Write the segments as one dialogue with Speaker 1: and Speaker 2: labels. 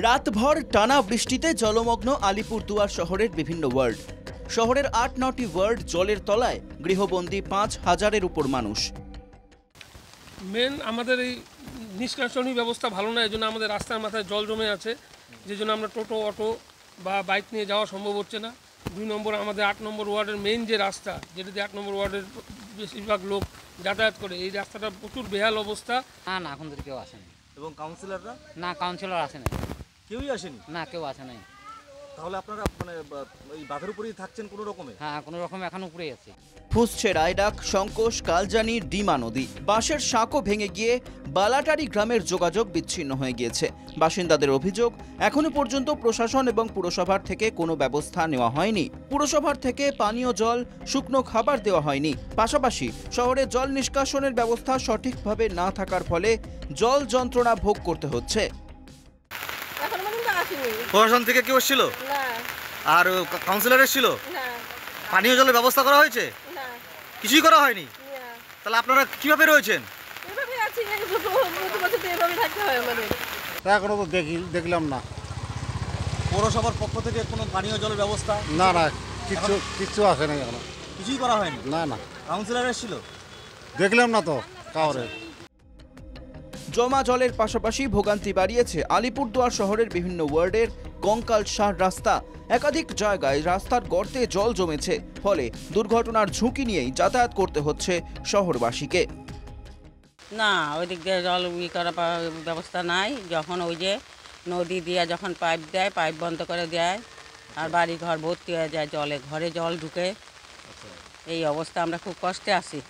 Speaker 1: রাতভর টানা বৃষ্টিতে জলমগ্ন আলিপুরদুয়ার শহরের বিভিন্ন ওয়ার্ড। শহরের ৮-৯টি ওয়ার্ড জলের তলায়, গৃহবন্দী ৫,০০০-এর উপর মানুষ।
Speaker 2: মেন আমাদের এই নিষ্কাশনী ব্যবস্থা ভালো না, এই জন্য আমাদের রাস্তার মাথায় জল জমে আছে, যে জন্য আমরা টোটো, অটো বা বাইক নিয়ে যাওয়া সম্ভব হচ্ছে না। ২ নম্বর আমাদের ৮ নম্বর ওয়ার্ডের মেইন যে রাস্তা, যেটা দিয়ে ৮ নম্বর ওয়ার্ডের বেশিরভাগ লোক যাতায়াত করে, এই রাস্তাটা প্রচুর বেহাল অবস্থা।
Speaker 3: না এখন কেউ আসেনি।
Speaker 4: এবং কাউন্সিলররা?
Speaker 3: না, কাউন্সিলর আসেনি,
Speaker 4: কেউই আসেনি।
Speaker 3: না কেউ আসে নাই।
Speaker 4: তাহলে আপনারা মানে এই বাঁধের উপরেই থাকছেন কোনো রকমে?
Speaker 3: হ্যাঁ, কোনো রকমে এখন উপরেই আছি।
Speaker 1: ফুসছে রায়ডাক, শঙ্কোষ, কালজানি, ডিমা নদী। বাঁশের সাঁকো ভেঙে গিয়ে বালাটারি গ্রামের যোগাযোগ বিচ্ছিন্ন হয়ে গিয়েছে। বাসিন্দাদের অভিযোগ, এখনো পর্যন্ত প্রশাসন এবং পুরসভার থেকে কোনো ব্যবস্থা নেওয়া হয়নি। পুরসভার থেকে পানীয় জল, শুকনো খাবার দেওয়া হয়নি। পাশাপাশি শহরে জল নিষ্কাশনের ব্যবস্থা সঠিকভাবে না থাকার ফলে জল যন্ত্রণা ভোগ করতে হচ্ছে।
Speaker 4: প্রশাসন থেকে কেউ এসেছিল?
Speaker 5: না।
Speaker 4: আর কাউন্সিলর এসেছিল?
Speaker 5: না।
Speaker 4: পানীয় জলের ব্যবস্থা করা হয়েছে?
Speaker 5: না।
Speaker 4: কিছুই করা হয়নি?
Speaker 5: না।
Speaker 4: তাহলে আপনারা কিভাবে রয়েছেন?
Speaker 5: এভাবে আছি, এভাবে থাকতে হয় আমাদের।
Speaker 6: এখনো তো দেখলাম না।
Speaker 4: পৌরসভার পক্ষ থেকে কোনো পানীয় জলের ব্যবস্থা?
Speaker 6: না না, কিচ্ছু আসে নাই এখনো।
Speaker 4: কিছুই করা হয়নি?
Speaker 6: না না।
Speaker 4: কাউন্সিলর এসেছিল?
Speaker 6: দেখলাম না তো কাউরে।
Speaker 1: জমা জলের পাশাপাশি ভোগান্তি বাড়িয়েছে আলিপুরদুয়ার শহরের বিভিন্ন ওয়ার্ডের কঙ্কালসার রাস্তা। একাধিক জায়গায় রাস্তার গর্তে জল জমেছে, ফলে দুর্ঘটনার ঝুঁকি নিয়েই যাতায়াত করতে হচ্ছে শহরবাসীকে।
Speaker 7: না, ওই দিক দিয়ে জল করার ব্যবস্থা নাই। যখন ওই যে নদী দিয়ে যখন পাইপ দেয়, পাইপ বন্ধ করে দেয়, আর বাড়ি ঘর ভর্তি হয়ে যায় জলে, ঘরে জল ঢুকে। এই অবস্থা, আমরা খুব কষ্টে আছি।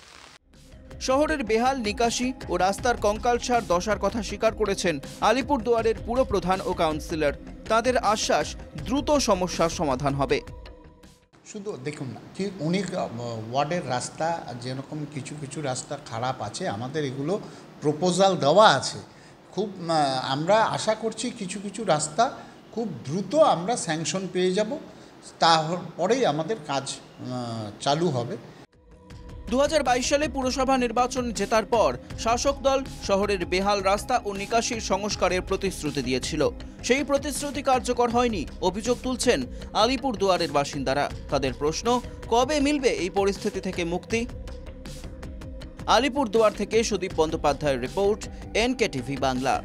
Speaker 1: শহরের বেহাল নিকাশি ও রাস্তার কঙ্কালসার দশার কথা স্বীকার করেছেন আলিপুরদুয়ারের পুরপ্রধান ও কাউন্সিলর। তাদের আশ্বাস, দ্রুত সমস্যার সমাধান হবে।
Speaker 8: শুধু দেখুন না, কি অনেক ওয়ার্ডের রাস্তা যেরকম কিছু রাস্তা খারাপ আছে, আমাদের এগুলো প্রপোজাল দেওয়া আছে। খুব আমরা আশা করছি কিছু রাস্তা খুব দ্রুত আমরা স্যাংশন পেয়ে যাব, তারপরেই আমাদের কাজ চালু হবে।
Speaker 1: ২০২২ সালে পুরসভা নির্বাচন জেতার পর শাসক দল শহরের বেহাল রাস্তা ও নিকাশির সংস্কারের প্রতিশ্রুতি দিয়েছিল। সেই প্রতিশ্রুতি কার্যকর হয়নি, অভিযোগ তুলছেন আলিপুরদুয়ারের বাসিন্দারা। তাদের প্রশ্ন, কবে মিলবে এই পরিস্থিতি থেকে মুক্তি? আলিপুরদুয়ার থেকে সুদীপ বন্দ্যোপাধ্যায়ের রিপোর্ট, NKTV বাংলা।